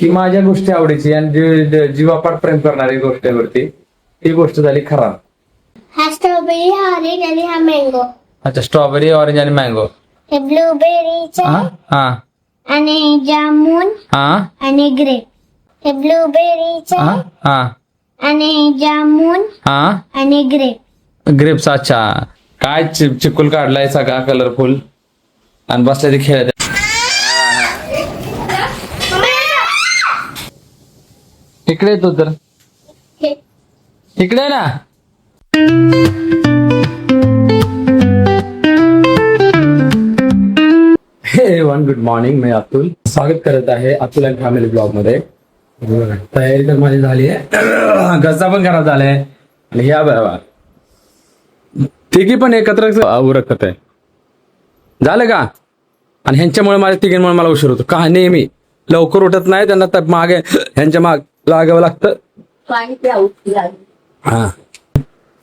की माझ्या गोष्टी आवडीची आणि जीवापाड प्रेम करणारी गोष्टीवरती ती गोष्ट झाली खराब. हा स्ट्रॉबेरी, हा ऑरेंज आणि हा मँगो. अच्छा, स्ट्रॉबेरी, ऑरेंज आणि मँगो. हे ब्लूबेरीचे हा हा आणि जामुन हा आणि ग्रेप. हे ब्लूबेरीचे हा हा आणि जामुन हा आणि ग्रेप. ग्रेप्स. अच्छा, काय चिकुल काढलाय सगळा कलरफुल आणि बसले ते खेळत. इकडे येतो तर इकडे ना. हे वन गुड मॉर्निंग, मी अतुल स्वागत करत आहे अतुल अँड फॅमिली ब्लॉग मध्ये. तयारी तर माझी झाली आहे, घसा पण खराब झालाय आणि ह्या बरोबर तिघी पण एकत्र उरकत आहे. झालं का? आणि ह्यांच्यामुळे माझ्या तिघींमुळे मला उशीर होतो का नेहमी. लवकर उठत नाही, त्यांना तर मागे ह्यांच्या माग लागावं लागतं. हा,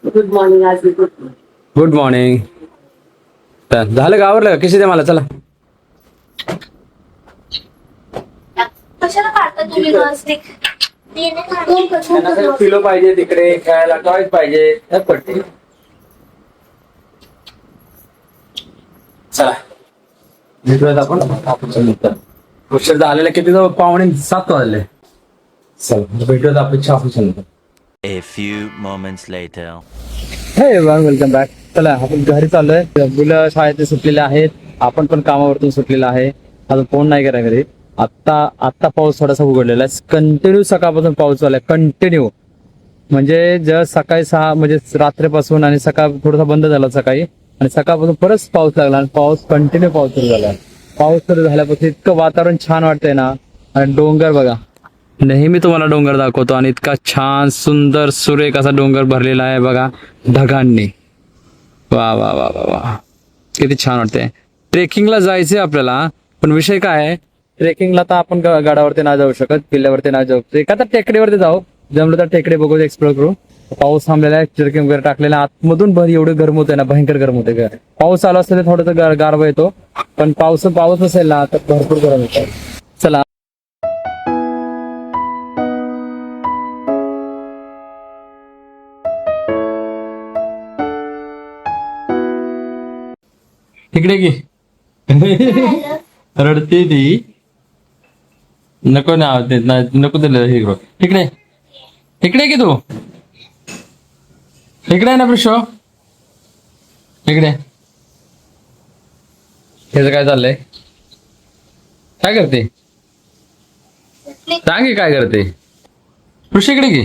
गुड मॉर्निंग. आज गुड मॉर्निंग. झालं का? आवरलं का? कशी द्या मला. चला, कशाला काढता तुम्ही नॉनस्टिक? पिलो पाहिजे तिकडे खेळायला, टॉयज पाहिजे पडते. चला भेटूयात आपण. उशीर झालेला किती? 6:45 वाजले. चला भेटूयात आपण ऑफिसनंतर. A few moments later. हे वेलकम बॅक. चला आपण घरी चाललोय. मुलं शाळेत सुटलेले आहेत, आपण पण कामावरतून सुटलेलं आहे. अजून फोन नाही करा घरी. आत्ता पाऊस थोडासा उघडलेला आहे. कंटिन्यू सकाळपासून पाऊस चालू आहे, कंटिन्यू. म्हणजे जर सकाळी 6 म्हणजे रात्रीपासून आणि सकाळ थोडासा बंद झाला सकाळी आणि सकाळपासून परत पाऊस लागला आणि पाऊस कंटिन्यू पाऊस सुरू झाला. पाऊस सुरू झाल्यापासून इतकं वातावरण छान वाटतंय ना. आणि डोंगर बघा, नेहमी तुम्हाला डोंगर दाखवतो आणि इतका छान सुंदर सुरेख असा डोंगर भरलेला आहे बघा ढगांनी. वा वा वा वा वा, किती छान वाटतंय. ट्रेकिंगला जायचंय आपल्याला, पण विषय काय आहे, ट्रेकिंगला तर आपण गडावरती नाही जाऊ शकत, किल्ल्यावरती नाही जाऊ शकत. एखाद्या टेकडीवरती जाऊ, जमलं तर टेकडे बघू, एक्सप्लोर करू. पाऊस थांबलेला आहे, ट्रेकिंग वगैरे टाकलेला आतमधून भर एवढं गरम होतंय ना, भयंकर गरम होतंय. पाऊस चालू असतं तर थोडंसं गारवा येतो, पण पाऊस असेल ना तर भरपूर गरम होतं. चला इकडे की. रडते ती. नको ना, नको दिलं हे. इकडे इकडे की तू. इकडे ना प्रशो, इकडे. हेच काय चाललंय? काय करते? सांग की काय करते. प्रशो इकडे की.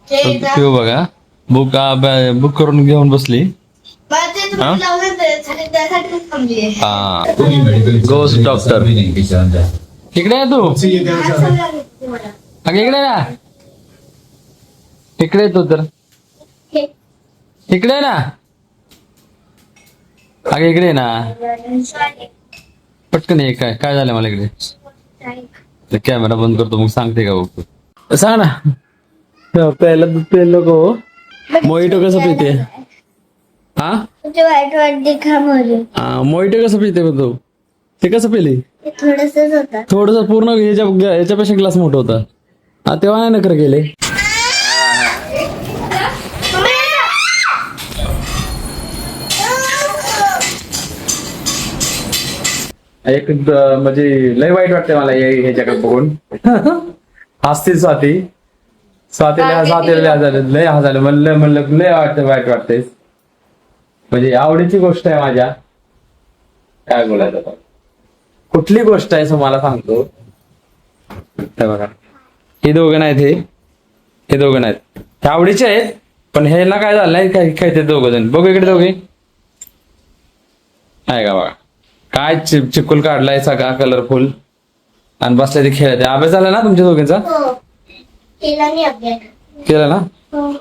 पिऊ बघा, बुक करून घेऊन बसली. गोस्ट डॉक्टर इकडे आहे तू. अगं इकडे ना, इकडे येतो तर इकडे ना. अगं इकडे ना, पटकन ये. काय काय झालं मला इकडे. कॅमेरा बंद करतो मग सांगते का बघ. सांग ना. प्यायला दूध प्यायला नको. मोहितो कसं पिते? हा, तुझे वाईट वाटते का मध्ये? मोहितो कसं पिते तू? ते कसं पिली? थोडसच होता. थोडस पूर्ण ह्याच्यापेक्षा ग्लास मोठं होता. तेव्हा नाही नखर केले. एक म्हणजे लय वाईट वाटते मला ह्याच्याकडे बघून. हसतील स्वातीला लय हसायला म्हणलं लय वाईट वाटते. म्हणजे आवडीची गोष्ट आहे माझ्या. काय बोलायचं आता, कुठली गोष्ट आहे असं मला सांगतो. बघा हे दोघं नाहीत, हे दोघं नाहीत, हे आवडीचे आहेत, पण ह्याला काय झालं नाही. काय खेळते दोघं जण. बघू इकडे दोघे आहे का बघा. काय चिकुल काढलाय सगळा कलरफुल आणि बसले ते खेळत. अभ्यास झाला ना तुमच्या दोघींचा? हो, केला मी अभ्यास. केला ना? हो,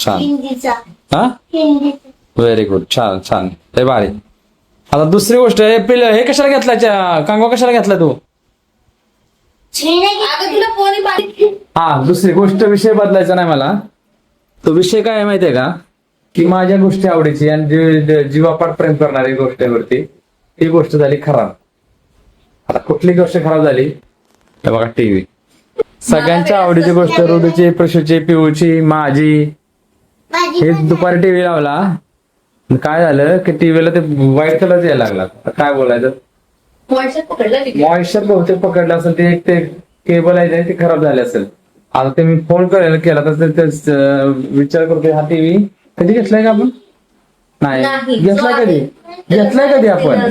छान. हिंदीचा. हा, हिंदीचा. Very good. छान छान, ते भारी. आता दुसरी गोष्ट आहे, हे कशाला घेतला कांगवा, कशाला घेतला तू? हा, दुसरी गोष्ट, विषय बदलायचा नाही मला. तो विषय काय आहे माहितीये का, की माझ्या गोष्टी आवडीची आणि जीवापाड प्रेम करणारी गोष्टीवरती ती गोष्ट झाली खराब. आता कुठली गोष्ट खराब झाली हे बघा टीव्ही. सगळ्यांच्या आवडीची गोष्ट, रुडूची, प्रशूची, पिऊची, माझी. हे दुपारी टीव्ही लावला, काय झालं की टीव्हीला ते व्हाईट कलर यायला लागला. आता काय बोलायचं, मॉइश्चर बहुतेक पकडलं असेल, ते एक ते केबल आहे ते खराब झाले असेल. आता ते मी फोन करायला केला तर विचार करतोय हा टीव्ही कधी घेतलाय का आपण? नाही घेतलाय. कधी आपण?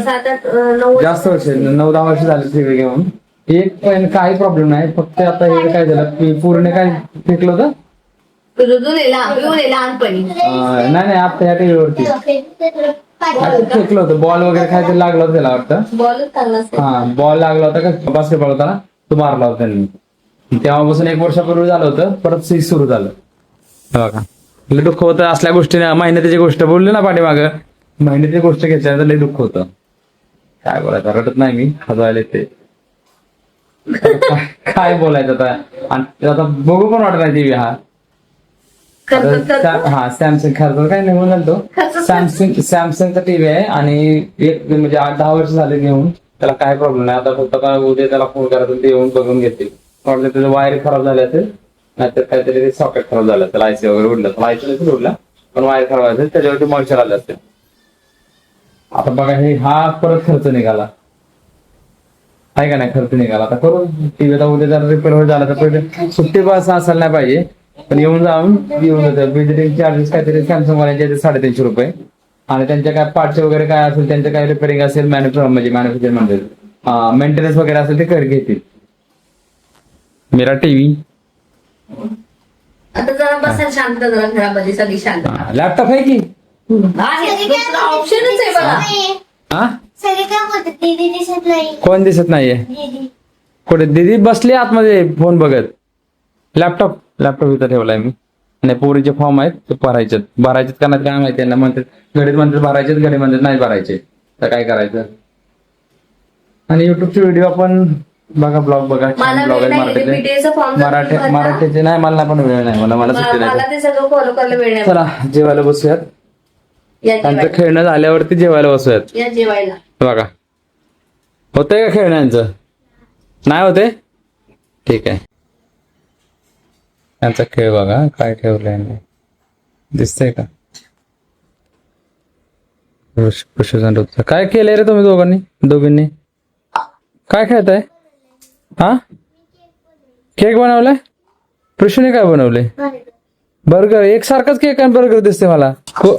जास्त वर्ष, 9-10 वर्ष झाली टीव्ही घेऊन. एक पण काही प्रॉब्लेम नाही, फक्त आता हे काय झालं की पूर्ण काय फेकलं होतं. लहानपणी नाही आता या टीव्हीवरती फेकलं होतं. बॉल वगैरे काय ते लागलं होतं त्याला वाटतं. बॉल लागला होता का बास्केटबॉल होता ना, तो मारला होता त्यांनी. तेव्हापासून 1 वर्षापूर्वी झालं होतं, परत सीज सुरू झालं. बघा लय दुःख होतं असल्या गोष्टीने. मेहनतीची गोष्ट बोलली ना पाठीमागं, मेहनतीची गोष्ट घेतल्यानंतर लय दुःख होतं. काय बोलायचं, रडत नाही मी, हसायला ते काय बोलायचं आता. आणि आता बघू पण वाटत नाही टीव्ही हा. हा सॅमसंग खर्च काय निघून झालं तो. सॅमसंगचा टीव्ही आहे आणि एक म्हणजे 8-10 वर्ष झाले घेऊन. त्याला काय प्रॉब्लेम नाही. आता फक्त काय उद्या त्याला फोन करायचं, ते येऊन बघून घेतील. त्याचं वायर खराब झाले असेल, नाहीतर काहीतरी सॉकेट खराब झालं असेल, आयसी वगैरे उडलं. आयसी नसेल उडला, पण वायर खराब असेल, त्याच्यावरती मॉइश्चर आलं असेल. आता बघा हे हा परत खर्च निघाला आहे का नाही, खर्च निघाला. आता करू टीव्ही. आता उद्या जर रिपेअर झाला तर पहिले सुट्टी बस असायला नाही पाहिजे, पण येऊन जातं. विजिटिंग चार्जेस काहीतरी सॅमसंग वाल्याचे 350 रुपये. आणि त्यांच्या काय पार्टचे वगैरे काय असेल, त्यांच्या काय रिपेअरिंग असेल, मॅन्युफॅक्चर म्हणजे मेंटेनन्स वगैरे असेल ते कर घेतील. मेरा टीव्ही. आता जरा बसा शांत, जरा घरामध्ये सगळी शांत. लॅपटॉप आहे की ऑप्शनच आहे बघा. हा सगळे काम होते, दीदी दिसत नाही. कोण दिसत नाहीये? दीदी कुठे? दीदी बसली आतमध्ये फोन बघत. लॅपटॉप इथं ठेवलाय मी. आणि पोरीचे फॉर्म आहेत ते भरायचे का नाही काय माहिती. त्यांना म्हणतात घडीत म्हणतात भरायचे, घडी म्हणतात नाही भरायचे. तर काय करायचं. आणि युट्यूबचे व्हिडिओ आपण बघा, ब्लॉग बघा, ब्लॉग आहेत मराठीचे नाही. मला पण वेळ नाही, मला सुट्टी नाही. चला जेवायला बसूयात. त्यांचं खेळणं झाल्यावरती जेवायला बसूयात. या जेवायला. बघा होतंय का खेळणं यांचं? नाही होते, ठीक आहे. त्यांचा खेळ बघा काय ठेवलंय, दिसतंय का? काय केलंय रे तुम्ही दोघींनी? काय खेळताय? हा केक बनवलाय? प्रश्न काय बनवलंय? बर्गर. एकसारखाच केक आणि बर्गर दिसते मला.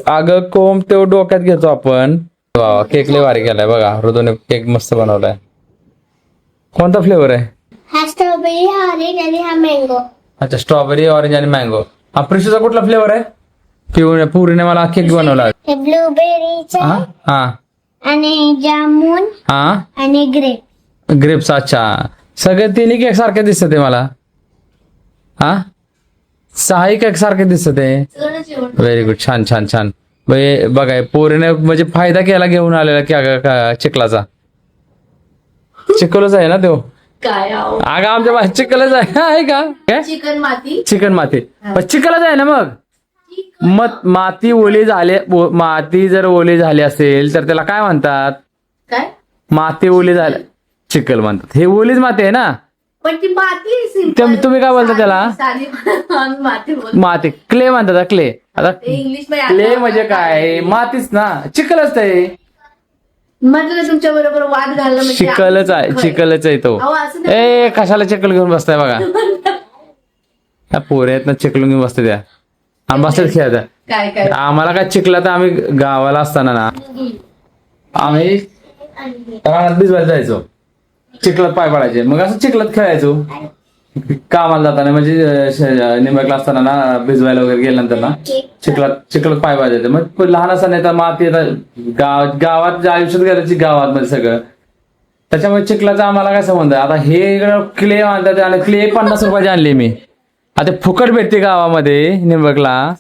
अगं कोंब तो डोक्यात घेतो आपण. केक लय भारी केलाय बघा. हृदयने केक मस्त बनवलाय. कोणता फ्लेवर आहे? हा स्ट्रॉबेरी, हा ऑरेंज आणि हा मँगो. अच्छा स्ट्रॉबेरी, ऑरेंज आणि मँगो. हा प्रिशूचा कुठला फ्लेवर आहे? पुरीने मला केक बनवला. हे ब्लूबेरीचा हा आणि जामून हा आणि ग्रेप्स. अच्छा सगळे तिन्ही केक सारखे दिसत आहे मला. हा 6 केक सारखे दिसत आहे. Very good. छान. बघा पोरीने म्हणजे फायदा केला घेऊन आलेला चिखलाचा. चिखलच आहे ना तो. काय अगं आमच्या भाषेत चिखलच आहे का? काय चिकन माती पण चिखलच आहे ना. मग माती ओली झाली, माती जर ओली झाली असेल तर त्याला काय म्हणतात? काय माती ओली झाली चिखल म्हणतात. हे ओलीच माती आहे ना. पण ती माती. तुम्ही काय बोलता त्याला? माती क्ले म्हणतात. क्ले. आता इंग्लिश क्ले म्हणजे काय? मातीच ना, चिखलच आहे. म्हटलं तुमच्या बरोबर वाद घालणं म्हणजे चिखलच आहे तो. कशाला चिखल घेऊन बसताय बघा. पोरे आहेत ना चिखल घेऊन बसते त्या. आम्ही बसतात खेळता. काय आम्हाला काय चिखला तर आम्ही गावाला असताना ना आम्ही रानात भिजवायला जायचो. चिखलात पाय पडायचे, मग असं चिखलात खेळायचो. कामाला जाताना म्हणजे निंबाकला असताना ना भिजवायला वगैरे गेल्यानंतर ना चिखलात पाय पाडायचे. मग लहान असताना तर माती गावात आयुष्यात गेल्याची गावात मध्ये सगळं. त्याच्यामुळे चिखलाचा आम्हाला काय संबंध आहे. आता हे क्ले म्हणतात आणि क्ले 50 रुपयाची आणली मी. आता फुकट भेटते गावामध्ये निंबकला,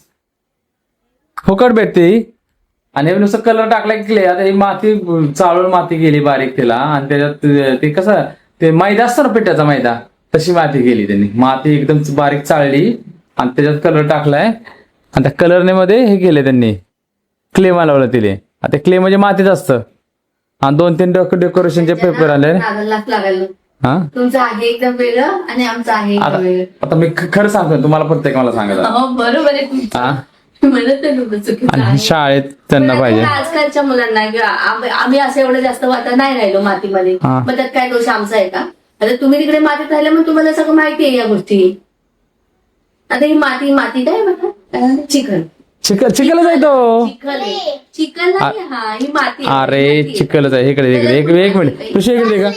फुकट भेटते. आणि नुसतं कलर टाकला की क्ले. आता ही माती चाळून माती गेली बारीक तिला, आणि त्याच्यात ते कसं ते मैदा असतो ना पिठाचा मैदा, तशी माती गेली त्यांनी. माती एकदम बारीक चाळली आणि त्याच्यात कलर टाकलाय आणि त्या कलरने मध्ये हे केले त्यांनी, क्ले मालवलं तिले. आता क्ले म्हणजे मातीच असतं. आणि 2-3 डेकोरेशनचे पेपर आले. हा तुमचं आहे एकदम वेगळं आणि आमचं आहे एकदम आता वेगळं. आता मी खरं सांगतो तुम्हाला प्रत्येक मला सांगायचं हो बरोबर आहे तुमचं. हा म्हणत आहे तुमचं चुकीचं आणि आहे. शाळेत त्यांना पण पाहिजे आजकालच्या मुलांना किंवा आम्ही असं एवढं जास्त वाता नाही राहिलो मातीमध्ये. हा. मग त्यात काय दोष आमचा आहे का? आता तुम्ही तिकडे मातीत राहिले मग तुम्हाला सगळं माहिती आहे या गोष्टी. आता ही माती काय म्हणतात? चिखल चिखलच आहे तो चिखल आहे. चिखल नाही हा ही माती आहे. अरे माती आहे. चिखलच आहे इकडे एक मिनिट तुझ्या इकडे दे का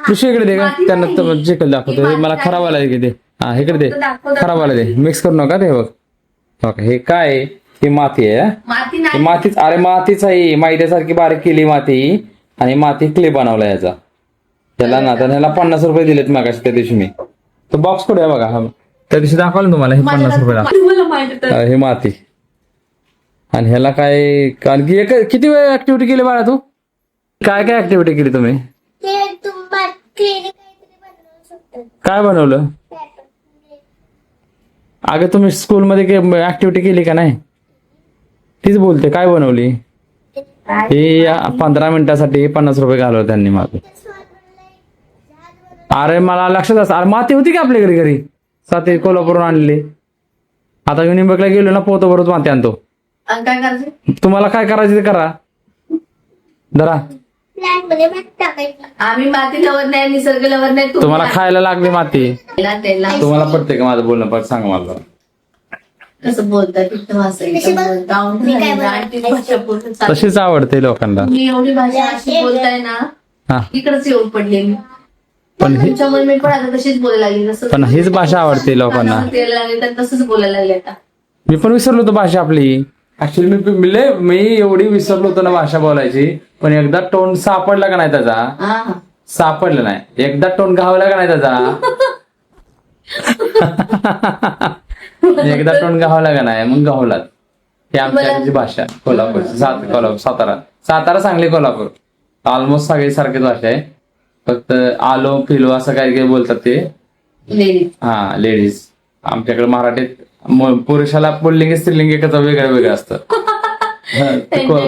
तुझ्या इकडे दे का माती त्यांना नाही. तर चिखल दाखवतो हे मला खराब आला दे हा इकडे दे खराब आला दे मिक्स करू नका ते बघ ओके हे काय आहे? ही माती आहे हा? माती ही नाही. मातीच अरे मातीच आहे मैद्यासारखी बारीक केली माती आणि माती क्ले बनवला याचा त्याला ना तर ह्याला 50 रुपये दिलेत मागाशी त्या दिवशी मी तो बॉक्स कुठे आहे बघा हा त्या दिवशी दाखवलं ना तुम्हाला हे 50 रुपये तुम्हाला माहिती तर. हे माती आणि ह्याला काय कारण की किती वेळ ऍक्टिव्हिटी केली बाळा तू काय काय ऍक्टिव्हिटी केली तुम्ही ते तुम्हाला काहीतरी बनवू शकतात. काय बनवलं अगं तुम्ही स्कूलमध्ये ऍक्टिव्हिटी केली का नाही तीच बोलते काय बनवली हे 15 मिनिटासाठी 50 रुपये घालवले त्यांनी मागे अरे मला लक्षात असं अरे माती होती का आपल्या घरी साथी कोल्हापूरून आणली आता युनिबर्गला गेलो ना पोतो बरोबर माती आणतो आणि काय करायचं? तुम्हाला काय करायचं ते करा धरा Plant मध्ये भात टाकायचा. आम्ही माती लवर नाही निसर्ग लवर नाही. तुम्हाला खायला लागली माती त्याला तुम्हाला पडते का माझं बोलणं पण सांगा मला कसं बोलतात इथं असं कशी एकदम बोल- down मी काय झालेलं बोलते? आणि ती भाषा बोलून चालते. तशीच आवडते लोकांना तुम्ही एवढी भाषा अशी बोलताय ना हा इकडेच येऊन पडले मी पण हे तुमच्यामुळे मी पण आता तशीच बोलायला लागली जसं पण हीच भाषा आवडते लोकांना कानावर तेल लागले तर तसंच बोलायला लागले आता. मी पण विसरलो होतो भाषा आपली ऍक्च्युली मी एवढी विसरलो होतो ना भाषा बोलायची पण एकदा टोन सापडला का नाही त्याचा हा सापडलं नाही एकदा टोन घावला का नाही त्याचा एकदा टोन घावला का नाही मग घावलात ही आमची भाषा कोल्हापूरची सातारा सांगली कोल्हापूर ऑलमोस्ट सगळी सारखीच भाषा आहे फक्त आलो पिलो असं काही काही बोलतात ते लेडीज हा लेडीज आमच्याकडे मराठीत पुरुषाला पुल्लिंग स्त्रीलिंग एकच वेगळं असतं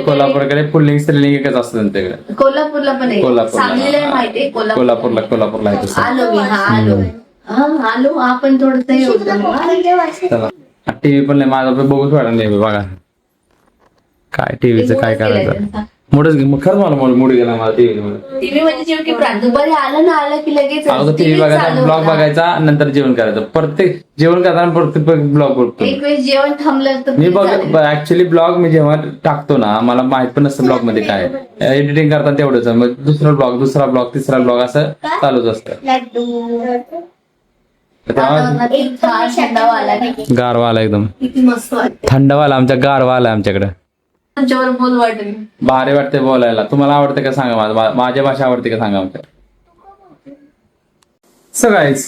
कोल्हापूरकडे पुल्लिंग स्त्रीलिंग एकच असतं त्यांच्याकडे कोल्हापूरला पण आहे सांगलीला आहे माहितीये कोल्हापूरला आहे तसं. आलो मी आलो आपण थोडस हे होतं चला टीव्ही पण नाही माझा पण बघूच वाटत नाही बघा काय टीव्हीचं काय करायचं मूडच मग खरंच मला मूड गेला मला टीव्ही टीव्ही म्हणजे जेवण की प्रांत दुपारी आलं की लगेच अगोदर टीव्ही बघायचा ब्लॉग बघायचा नंतर जेवण करायचं प्रत्येक जेवण करताना प्रत्येक ब्लॉग बघतो एक वेळेस जेवण थांबलं तर मी ऍक्च्युली ब्लॉग मी जेव्हा टाकतो ना मला माहित पण नसतं ब्लॉग मध्ये काय एडिटिंग करताना तेवढंच मग दुसरा ब्लॉग तिसरा ब्लॉग असं चालूच असतं लड्डू. तेव्हा एक थंडावा आला की गारवा आला एकदम किती मस्त वाटते थंडवाला गारवा आला आमच्याकडे तुमच्यावर बोल वाटेल भारी वाटते बोलायला तुम्हाला आवडते का सांगा माझ्या भाषा आवडते का सांगा आमच्या सो गाईज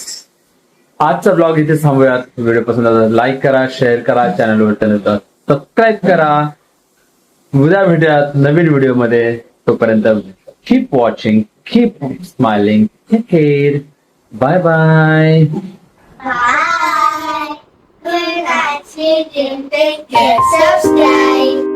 आजचा ब्लॉग इथे थांबूयात व्हिडिओ पसंत आला लाईक करा शेअर करा चॅनलवर सबस्क्राईब करा उद्या भेटूयात नवीन व्हिडिओ मध्ये तोपर्यंत keep watching keep smiling take care bye bye Bye. Good night. Take care. Subscribe.